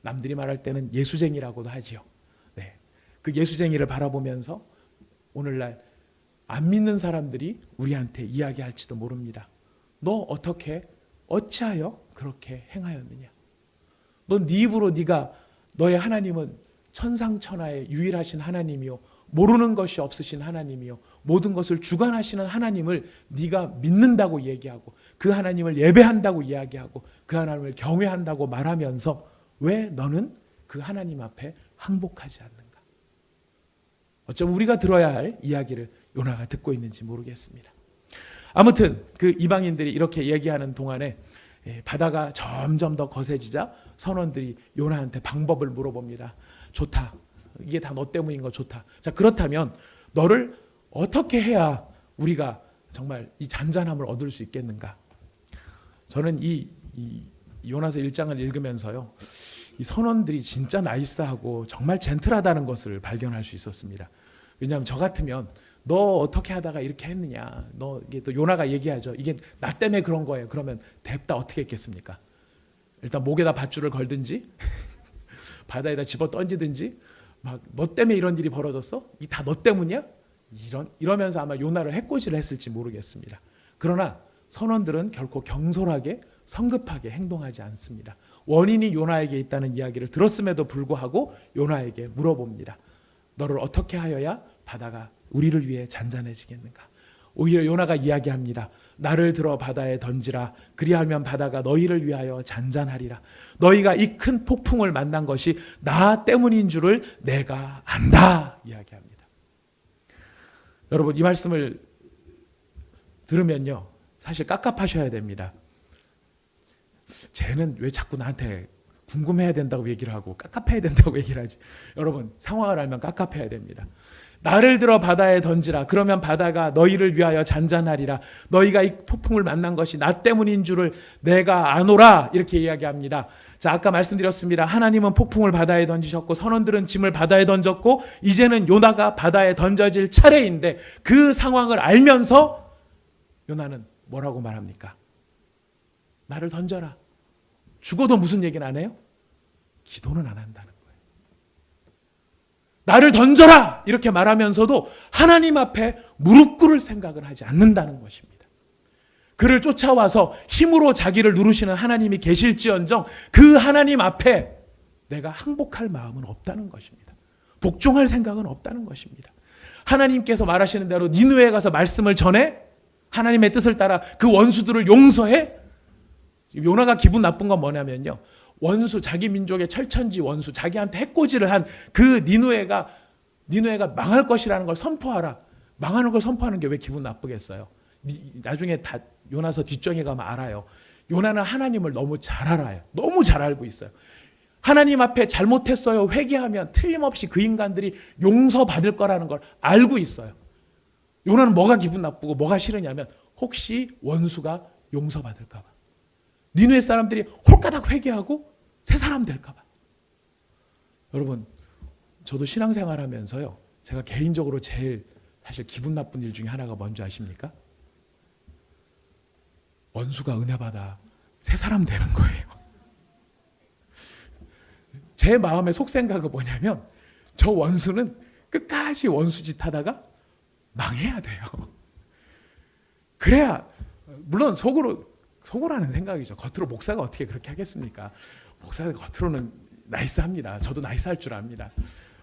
남들이 말할 때는 예수쟁이라고도 하지요. 네, 그 예수쟁이를 바라보면서 오늘날 안 믿는 사람들이 우리한테 이야기할지도 모릅니다. 너 어떻게 어찌하여 그렇게 행하였느냐? 너 네 입으로 네가 너의 하나님은 천상천하의 유일하신 하나님이요 모르는 것이 없으신 하나님이요 모든 것을 주관하시는 하나님을 네가 믿는다고 얘기하고 그 하나님을 예배한다고 이야기하고 그 하나님을 경외한다고 말하면서 왜 너는 그 하나님 앞에 항복하지 않는가? 어쩜 우리가 들어야 할 이야기를 요나가 듣고 있는지 모르겠습니다. 아무튼 그 이방인들이 이렇게 얘기하는 동안에 바다가 점점 더 거세지자 선원들이 요나한테 방법을 물어봅니다. 좋다. 이게 다 너 때문인 거 좋다. 자, 그렇다면 너를 어떻게 해야 우리가 정말 이 잔잔함을 얻을 수 있겠는가? 저는 이 요나서 1장을 읽으면서요. 이 선원들이 진짜 나이스하고 정말 젠틀하다는 것을 발견할 수 있었습니다. 왜냐하면 저 같으면 너 어떻게 하다가 이렇게 했느냐. 너 이게 또 요나가 얘기하죠. 이게 나 때문에 그런 거예요. 그러면 뎁다 어떻게 했겠습니까? 일단 목에다 밧줄을 걸든지 바다에다 집어 던지든지 막 너 때문에 이런 일이 벌어졌어? 이 다 너 때문이야? 이러면서 아마 요나를 해코지를 했을지 모르겠습니다. 그러나 선원들은 결코 경솔하게 성급하게 행동하지 않습니다. 원인이 요나에게 있다는 이야기를 들었음에도 불구하고 요나에게 물어봅니다. 너를 어떻게 하여야 바다가 우리를 위해 잔잔해지겠는가? 오히려 요나가 이야기합니다. 나를 들어 바다에 던지라. 그리하면 바다가 너희를 위하여 잔잔하리라. 너희가 이 큰 폭풍을 만난 것이 나 때문인 줄을 내가 안다. 이야기합니다. 여러분 이 말씀을 들으면요. 사실 깝깝하셔야 됩니다. 쟤는 왜 자꾸 나한테 궁금해야 된다고 얘기를 하고 깝깝해야 된다고 얘기를 하지. 여러분 상황을 알면 깝깝해야 됩니다. 나를 들어 바다에 던지라. 그러면 바다가 너희를 위하여 잔잔하리라. 너희가 이 폭풍을 만난 것이 나 때문인 줄을 내가 아노라. 이렇게 이야기합니다. 자, 아까 말씀드렸습니다. 하나님은 폭풍을 바다에 던지셨고 선원들은 짐을 바다에 던졌고 이제는 요나가 바다에 던져질 차례인데 그 상황을 알면서 요나는 뭐라고 말합니까? 나를 던져라. 죽어도 무슨 얘기는 안 해요? 기도는 안 한다는 거예요. 나를 던져라! 이렇게 말하면서도 하나님 앞에 무릎 꿇을 생각을 하지 않는다는 것입니다. 그를 쫓아와서 힘으로 자기를 누르시는 하나님이 계실지언정 그 하나님 앞에 내가 항복할 마음은 없다는 것입니다. 복종할 생각은 없다는 것입니다. 하나님께서 말하시는 대로 니느웨에 가서 말씀을 전해 하나님의 뜻을 따라 그 원수들을 용서해. 요나가 기분 나쁜 건 뭐냐면요. 원수, 자기 민족의 철천지 원수, 자기한테 해코지를 한 그 니느웨가 망할 것이라는 걸 선포하라. 망하는 걸 선포하는 게 왜 기분 나쁘겠어요? 나중에 다 요나서 뒷정에 가면 알아요. 요나는 하나님을 너무 잘 알아요. 너무 잘 알고 있어요. 하나님 앞에 잘못했어요. 회개하면 틀림없이 그 인간들이 용서받을 거라는 걸 알고 있어요. 요나는 뭐가 기분 나쁘고 뭐가 싫으냐면 혹시 원수가 용서받을까 봐. 니느웨 사람들이 홀가닥 회개하고 새 사람 될까 봐. 여러분, 저도 신앙생활 하면서요. 제가 개인적으로 제일 사실 기분 나쁜 일 중에 하나가 뭔지 아십니까? 원수가 은혜 받아 새 사람 되는 거예요. 제 마음의 속생각은 뭐냐면 저 원수는 끝까지 원수짓 하다가 망해야 돼요. 그래야 물론 속으로는 생각이죠. 겉으로 목사가 어떻게 그렇게 하겠습니까? 목사는 겉으로는 나이스합니다. 저도 나이스할 줄 압니다.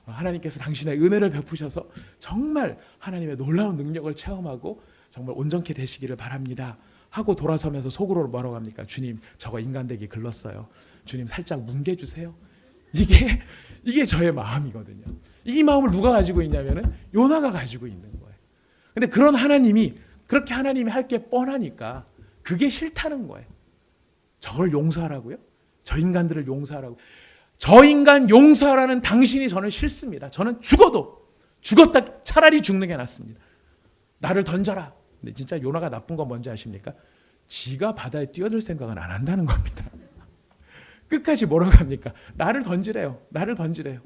하나님께서 당신의 은혜를 베푸셔서 정말 하나님의 놀라운 능력을 체험하고 정말 온전케 되시기를 바랍니다. 하고 돌아서면서 속으로 뭐라고 합니까? 주님, 저거 인간되기 글렀어요. 주님 살짝 뭉개주세요. 이게 저의 마음이거든요. 이 마음을 누가 가지고 있냐면은 요나가 가지고 있는 거예요. 근데 그런 하나님이 그렇게 하나님이 할 게 뻔하니까 그게 싫다는 거예요. 저걸 용서하라고요? 저 인간들을 용서하라고. 저 인간 용서하라는 당신이 저는 싫습니다. 저는 죽었다 차라리 죽는 게 낫습니다. 나를 던져라. 근데 진짜 요나가 나쁜 건 뭔지 아십니까? 지가 바다에 뛰어들 생각은 안 한다는 겁니다. 끝까지 뭐라고 합니까? 나를 던지래요. 나를 던지래요.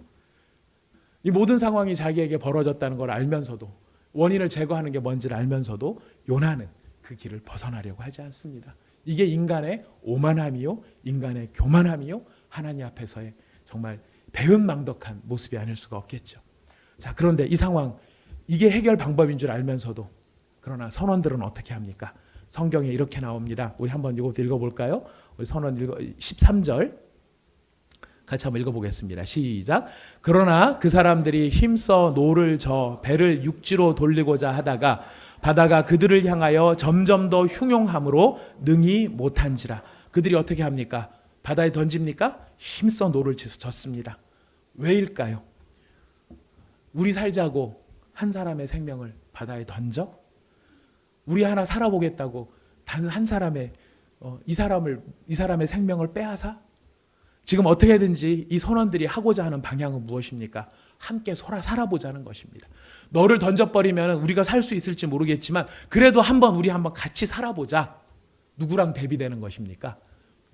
이 모든 상황이 자기에게 벌어졌다는 걸 알면서도 원인을 제거하는 게 뭔지를 알면서도 요나는 그 길을 벗어나려고 하지 않습니다. 이게 인간의 오만함이요, 인간의 교만함이요, 하나님 앞에서의 정말 배은망덕한 모습이 아닐 수가 없겠죠. 자, 그런데 이 상황, 이게 해결 방법인 줄 알면서도 그러나 선원들은 어떻게 합니까? 성경에 이렇게 나옵니다. 우리 한번 이것도 읽어볼까요? 우리 선원 13절 같이 한번 읽어보겠습니다. 시작. 그러나 그 사람들이 힘써 노를 저 배를 육지로 돌리고자 하다가 바다가 그들을 향하여 점점 더 흉용함으로 능히 못한지라. 그들이 어떻게 합니까? 바다에 던집니까? 힘써 노를 젓습니다. 왜일까요? 우리 살자고 한 사람의 생명을 바다에 던져? 우리 하나 살아보겠다고 단 한 사람의 이 사람의 생명을 빼앗아? 지금 어떻게든지 이 선원들이 하고자 하는 방향은 무엇입니까? 함께 살아보자는 것입니다. 너를 던져버리면 우리가 살 수 있을지 모르겠지만 그래도 우리 한번 같이 살아보자. 누구랑 대비되는 것입니까?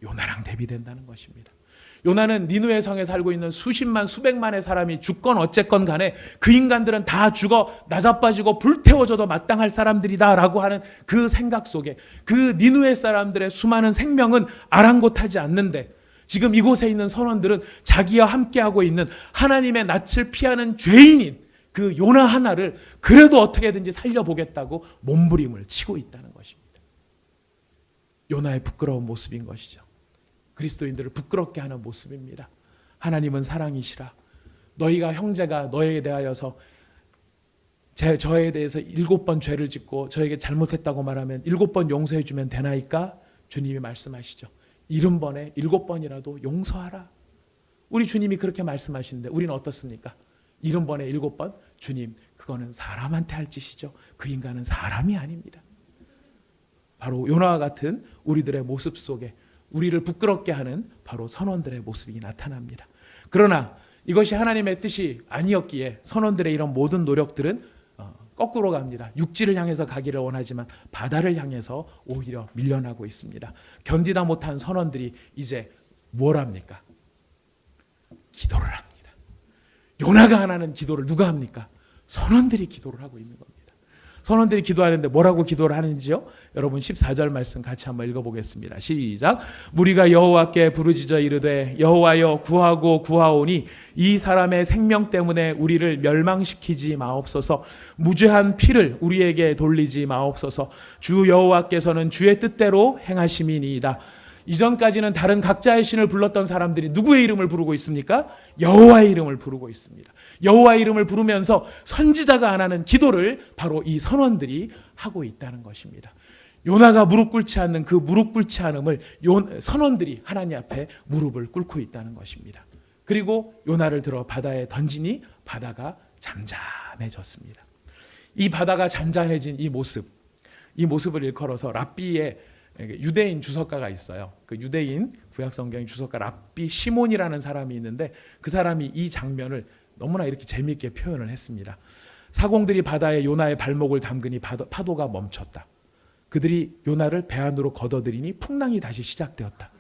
요나랑 대비된다는 것입니다. 요나는 니느웨 성에 살고 있는 수십만 수백만의 사람이 죽건 어쨌건 간에 그 인간들은 다 죽어 나자빠지고 불태워져도 마땅할 사람들이다라고 하는 그 생각 속에 그 니느웨 사람들의 수많은 생명은 아랑곳하지 않는데 지금 이곳에 있는 선원들은 자기와 함께하고 있는 하나님의 낯을 피하는 죄인인 그 요나 하나를 그래도 어떻게든지 살려보겠다고 몸부림을 치고 있다는 것입니다. 요나의 부끄러운 모습인 것이죠. 그리스도인들을 부끄럽게 하는 모습입니다. 하나님은 사랑이시라. 너희가 형제가 너에게 대하여서 저에 대해서 7번 죄를 짓고 저에게 잘못했다고 말하면 7번 용서해 주면 되나이까? 주님이 말씀하시죠. 70번에 7번이라도 용서하라. 우리 주님이 그렇게 말씀하시는데 우리는 어떻습니까? 70번에 7번? 주님, 그거는 사람한테 할 짓이죠. 그 인간은 사람이 아닙니다. 바로 요나와 같은 우리들의 모습 속에 우리를 부끄럽게 하는 바로 선원들의 모습이 나타납니다. 그러나 이것이 하나님의 뜻이 아니었기에 선원들의 이런 모든 노력들은 거꾸로 갑니다. 육지를 향해서 가기를 원하지만 바다를 향해서 오히려 밀려나고 있습니다. 견디다 못한 선원들이 이제 뭘 합니까? 기도를 합니다. 요나가 안 하는 기도를 누가 합니까? 선원들이 기도를 하고 있는 겁니다. 선원들이 기도하는데 뭐라고 기도를 하는지요? 여러분 14절 말씀 같이 한번 읽어보겠습니다. 시작. 무리가 여호와께 부르짖어 이르되 여호와여 구하고 구하오니 이 사람의 생명 때문에 우리를 멸망시키지 마옵소서. 무죄한 피를 우리에게 돌리지 마옵소서. 주 여호와께서는 주의 뜻대로 행하심이니이다. 이전까지는 다른 각자의 신을 불렀던 사람들이 누구의 이름을 부르고 있습니까? 여호와의 이름을 부르고 있습니다. 여호와의 이름을 부르면서 선지자가 안 하는 기도를 바로 이 선원들이 하고 있다는 것입니다. 요나가 무릎 꿇지 않는 그 무릎 꿇지 않음을 선원들이 하나님 앞에 무릎을 꿇고 있다는 것입니다. 그리고 요나를 들어 바다에 던지니 바다가 잠잠해졌습니다. 이 바다가 잔잔해진 이 모습을 일컬어서 랍비의 유대인 주석가가 있어요. 그 유대인 구약성경 주석가 랍비 시몬이라는 사람이 있는데 그 사람이 이 장면을 너무나 이렇게 재미있게 표현을 했습니다. 사공들이 바다에 요나의 발목을 담그니 파도가 멈췄다. 그들이 요나를 배 안으로 걷어들이니 풍랑이 다시 시작되었다.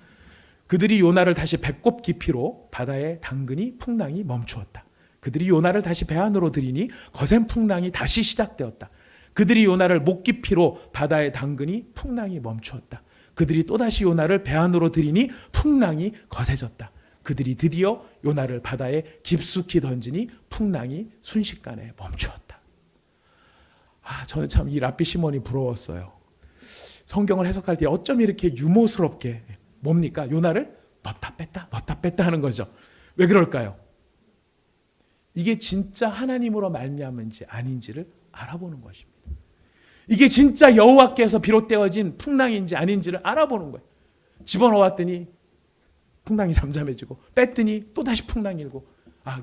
그들이 요나를 다시 배꼽 깊이로 바다에 담그니 풍랑이 멈추었다. 그들이 요나를 다시 배 안으로 들이니 거센 풍랑이 다시 시작되었다. 그들이 요나를 목 깊이로 바다에 담그니 풍랑이 멈추었다. 그들이 또다시 요나를 배 안으로 들이니 풍랑이 거세졌다. 그들이 드디어 요나를 바다에 깊숙이 던지니 풍랑이 순식간에 멈추었다. 저는 참 이 랍비 시몬이 부러웠어요. 성경을 해석할 때 어쩜 이렇게 유머스럽게 뭡니까? 요나를 넣다 뺐다 하는 거죠. 왜 그럴까요? 이게 진짜 하나님으로 말미암은지 아닌지를 알아보는 것입니다. 이게 진짜 여호와께서 비롯되어진 풍랑인지 아닌지를 알아보는 거예요. 집어넣었더니 풍랑이 잠잠해지고 뺐더니 또다시 풍랑이 일고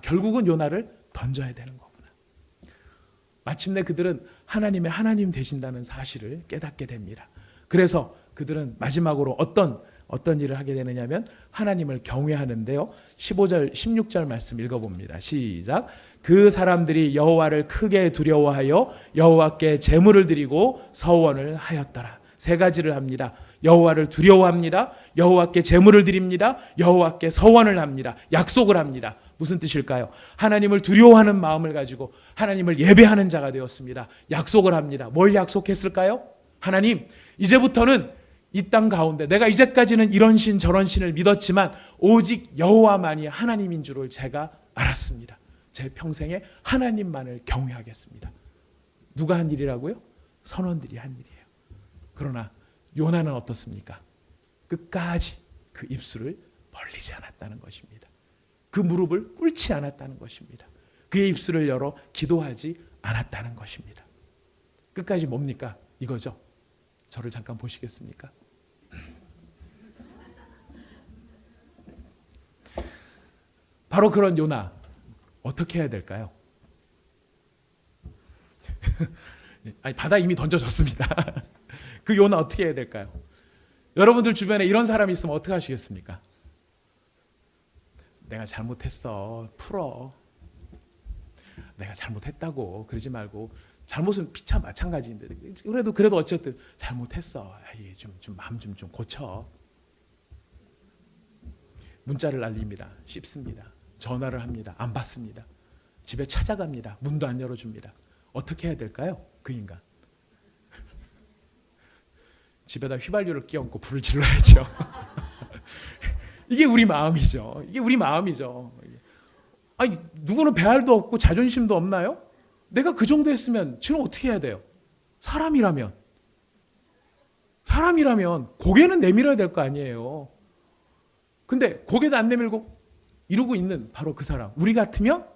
결국은 요나를 던져야 되는 거구나. 마침내 그들은 하나님의 하나님 되신다는 사실을 깨닫게 됩니다. 그래서 그들은 마지막으로 어떤 일을 하게 되느냐면 하나님을 경외하는데요. 15절 16절 말씀 읽어봅니다. 시작. 그 사람들이 여호와를 크게 두려워하여 여호와께 제물을 드리고 서원을 하였더라. 세 가지를 합니다. 여호와를 두려워합니다. 여호와께 제물을 드립니다. 여호와께 서원을 합니다. 약속을 합니다. 무슨 뜻일까요? 하나님을 두려워하는 마음을 가지고 하나님을 예배하는 자가 되었습니다. 약속을 합니다. 뭘 약속했을까요? 하나님, 이제부터는 이 땅 가운데 내가 이제까지는 이런 신 저런 신을 믿었지만 오직 여호와만이 하나님인 줄을 제가 알았습니다. 제 평생에 하나님만을 경외하겠습니다. 누가 한 일이라고요? 선원들이 한 일이에요. 그러나 요나는 어떻습니까? 끝까지 그 입술을 벌리지 않았다는 것입니다. 그 무릎을 꿇지 않았다는 것입니다. 그의 입술을 열어 기도하지 않았다는 것입니다. 끝까지 뭡니까? 이거죠. 저를 잠깐 보시겠습니까? 바로 그런 요나, 어떻게 해야 될까요? 아니, 바다 이미 던져졌습니다. 그 요나 어떻게 해야 될까요? 여러분들 주변에 이런 사람이 있으면 어떻게 하시겠습니까? 내가 잘못했어. 풀어. 내가 잘못했다고 그러지 말고, 잘못은 피차 마찬가지인데 그래도 어쨌든 잘못했어. 좀 마음 좀 고쳐. 문자를 날립니다. 씹습니다. 전화를 합니다. 안 받습니다. 집에 찾아갑니다. 문도 안 열어줍니다. 어떻게 해야 될까요? 그 인간. 집에다 휘발유를 끼얹고 불을 질러야죠. 이게 우리 마음이죠. 이게 우리 마음이죠. 아니, 누구는 배알도 없고 자존심도 없나요? 내가 그 정도 했으면 지금 어떻게 해야 돼요? 사람이라면 고개는 내밀어야 될 거 아니에요. 근데 고개도 안 내밀고 이러고 있는 바로 그 사람. 우리 같으면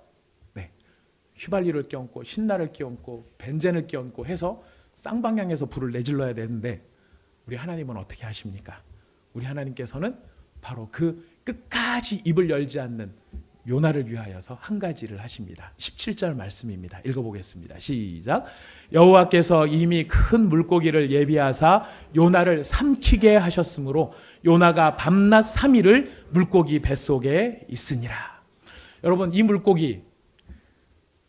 휘발유를 끼얹고 신나를 끼얹고 벤젠을 끼얹고 해서 쌍방향에서 불을 내질러야 되는데, 우리 하나님은 어떻게 하십니까? 우리 하나님께서는 바로 그 끝까지 입을 열지 않는 요나를 위하여서 한 가지를 하십니다. 17절 말씀입니다. 읽어보겠습니다. 시작. 여호와께서 이미 큰 물고기를 예비하사 요나를 삼키게 하셨으므로 요나가 밤낮 3일을 물고기 뱃속에 있으니라. 여러분, 이 물고기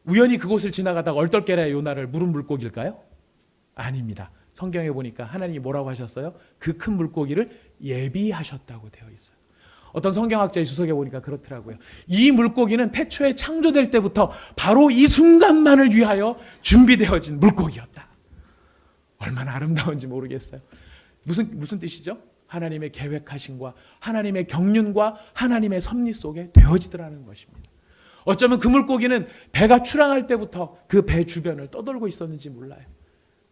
우연히 그곳을 지나가다가 얼떨결에 요나를 물은 물고기일까요? 아닙니다. 성경에 보니까 하나님이 뭐라고 하셨어요? 그 큰 물고기를 예비하셨다고 되어 있어요. 어떤 성경학자의 주석에 보니까 그렇더라고요. 이 물고기는 태초에 창조될 때부터 바로 이 순간만을 위하여 준비되어진 물고기였다. 얼마나 아름다운지 모르겠어요. 무슨 뜻이죠? 하나님의 계획하심과 하나님의 경륜과 하나님의 섭리 속에 되어지더라는 것입니다. 어쩌면 그 물고기는 배가 출항할 때부터 그 배 주변을 떠돌고 있었는지 몰라요.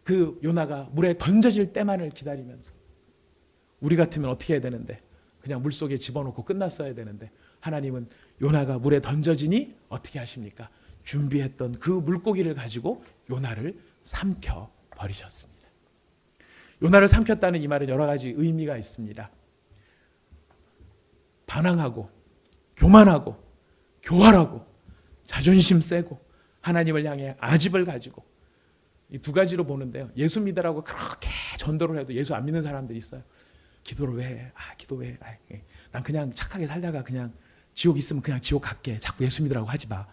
그 요나가 물에 던져질 때만을 기다리면서. 우리 같으면 어떻게 해야 되는데, 그냥 물속에 집어넣고 끝났어야 되는데, 하나님은 요나가 물에 던져지니 어떻게 하십니까? 준비했던 그 물고기를 가지고 요나를 삼켜 버리셨습니다. 요나를 삼켰다는 이 말은 여러 가지 의미가 있습니다. 반항하고 교만하고 교활하고 자존심 세고 하나님을 향해 아집을 가지고, 이 두 가지로 보는데요. 예수 믿으라고 그렇게 전도를 해도 예수 안 믿는 사람들이 있어요. 기도를 왜 해? 기도 왜 해? 난 그냥 착하게 살다가 그냥 지옥 있으면 그냥 지옥 갈게. 자꾸 예수 믿으라고 하지 마.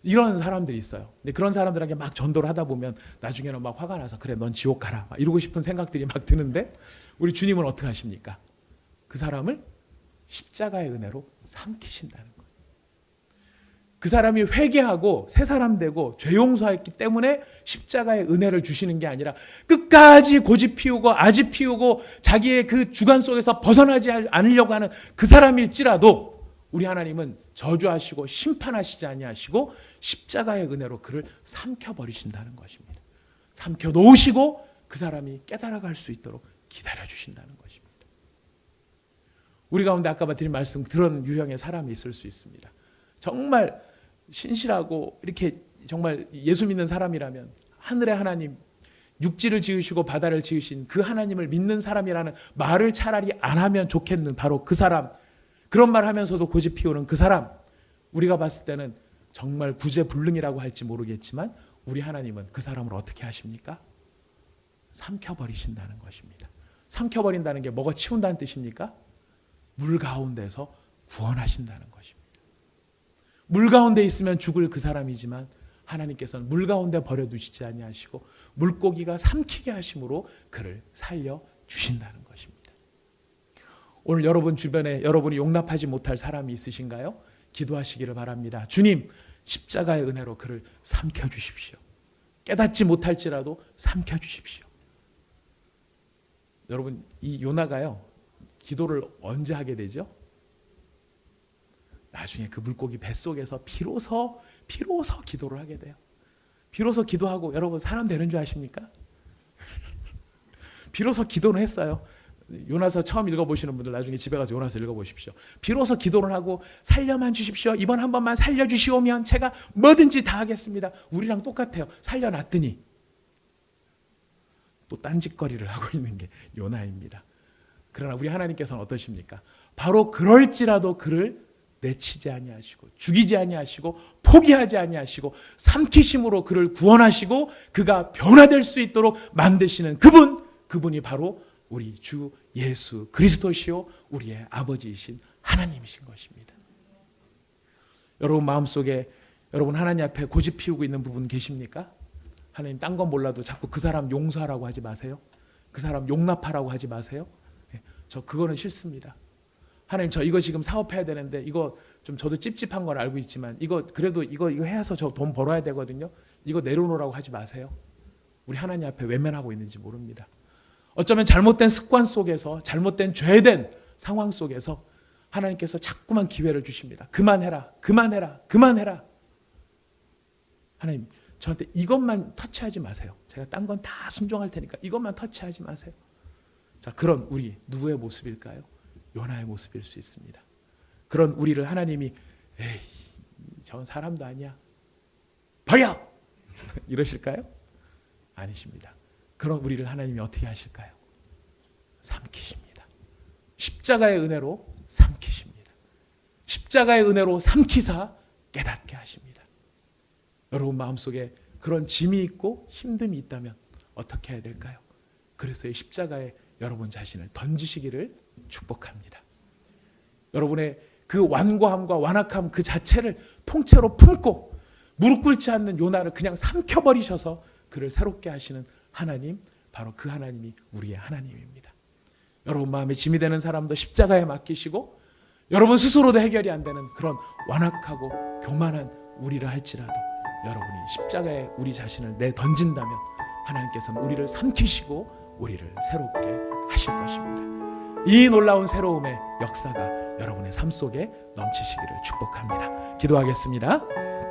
이런 사람들이 있어요. 근데 그런 사람들에게 막 전도를 하다 보면 나중에는 막 화가 나서 그래 넌 지옥 가라 막 이러고 싶은 생각들이 막 드는데, 우리 주님은 어떻게 하십니까? 그 사람을 십자가의 은혜로 삼키신다는 거예요. 그 사람이 회개하고 새 사람 되고 죄 용서했기 때문에 십자가의 은혜를 주시는 게 아니라 끝까지 고집 피우고 아집 피우고 자기의 그 주관 속에서 벗어나지 않으려고 하는 그 사람일지라도 우리 하나님은 저주하시고 심판하시지 아니하시고 십자가의 은혜로 그를 삼켜버리신다는 것입니다. 삼켜놓으시고 그 사람이 깨달아갈 수 있도록 기다려주신다는 것입니다. 우리 가운데 아까 드린 말씀 그런 유형의 사람이 있을 수 있습니다. 정말 신실하고 이렇게 정말 예수 믿는 사람이라면 하늘의 하나님, 육지를 지으시고 바다를 지으신 그 하나님을 믿는 사람이라는 말을 차라리 안 하면 좋겠는 바로 그 사람, 그런 말 하면서도 고집 피우는 그 사람, 우리가 봤을 때는 정말 구제불능이라고 할지 모르겠지만 우리 하나님은 그 사람을 어떻게 하십니까? 삼켜버리신다는 것입니다. 삼켜버린다는 게 뭐가 치운다는 뜻입니까? 물 가운데서 구원하신다는 것입니다. 물 가운데 있으면 죽을 그 사람이지만 하나님께서는 물 가운데 버려두시지 아니하시고 물고기가 삼키게 하심으로 그를 살려주신다는 것입니다. 오늘 여러분 주변에 여러분이 용납하지 못할 사람이 있으신가요? 기도하시기를 바랍니다. 주님, 십자가의 은혜로 그를 삼켜주십시오. 깨닫지 못할지라도 삼켜주십시오. 여러분, 이 요나가요, 기도를 언제 하게 되죠? 나중에 그 물고기 뱃속에서 비로소 기도를 하게 돼요. 비로소 기도하고, 여러분 사람 되는 줄 아십니까? 비로소 기도는 했어요. 요나서 처음 읽어보시는 분들 나중에 집에 가서 요나서 읽어보십시오. 비로소 기도를 하고 살려만 주십시오. 이번 한 번만 살려주시오면 제가 뭐든지 다 하겠습니다. 우리랑 똑같아요. 살려놨더니 또 딴짓거리를 하고 있는 게 요나입니다. 그러나 우리 하나님께서는 어떠십니까? 바로 그럴지라도 그를 내치지 아니하시고 죽이지 아니하시고 포기하지 아니하시고 삼키심으로 그를 구원하시고 그가 변화될 수 있도록 만드시는 그분이 바로 우리 주 예수 그리스도시요 우리의 아버지이신 하나님이신 것입니다. 여러분 마음속에 여러분 하나님 앞에 고집 피우고 있는 부분 계십니까? 하나님 딴 건 몰라도 자꾸 그 사람 용서하라고 하지 마세요. 그 사람 용납하라고 하지 마세요. 저 그거는 싫습니다. 하나님 저 이거 지금 사업해야 되는데 이거 좀 저도 찝찝한 걸 알고 있지만 이거 그래도 이거 해서 저 돈 벌어야 되거든요. 이거 내려놓으라고 하지 마세요. 우리 하나님 앞에 외면하고 있는지 모릅니다. 어쩌면 잘못된 습관 속에서 잘못된 죄된 상황 속에서 하나님께서 자꾸만 기회를 주십니다. 그만해라. 하나님 저한테 이것만 터치하지 마세요. 제가 딴 건 다 순종할 테니까 이것만 터치하지 마세요. 자, 그런 우리 누구의 모습일까요? 요나의 모습일 수 있습니다. 그런 우리를 하나님이 에이 저건 사람도 아니야 버려 이러실까요? 아니십니다. 그런 우리를 하나님이 어떻게 하실까요? 삼키십니다. 십자가의 은혜로 삼키십니다. 십자가의 은혜로 삼키사 깨닫게 하십니다. 여러분 마음속에 그런 짐이 있고 힘듦이 있다면 어떻게 해야 될까요? 그리스도의 십자가에 여러분 자신을 던지시기를 축복합니다. 여러분의 그 완고함과 완악함 그 자체를 통째로 품고 무릎 꿇지 않는 요나를 그냥 삼켜버리셔서 그를 새롭게 하시는 하나님, 바로 그 하나님이 우리의 하나님입니다. 여러분 마음에 짐이 되는 사람도 십자가에 맡기시고 여러분 스스로도 해결이 안 되는 그런 완악하고 교만한 우리를 할지라도 여러분이 십자가에 우리 자신을 내던진다면 하나님께서는 우리를 삼키시고 우리를 새롭게 하실 것입니다. 이 놀라운 새로움의 역사가 여러분의 삶 속에 넘치시기를 축복합니다. 기도하겠습니다.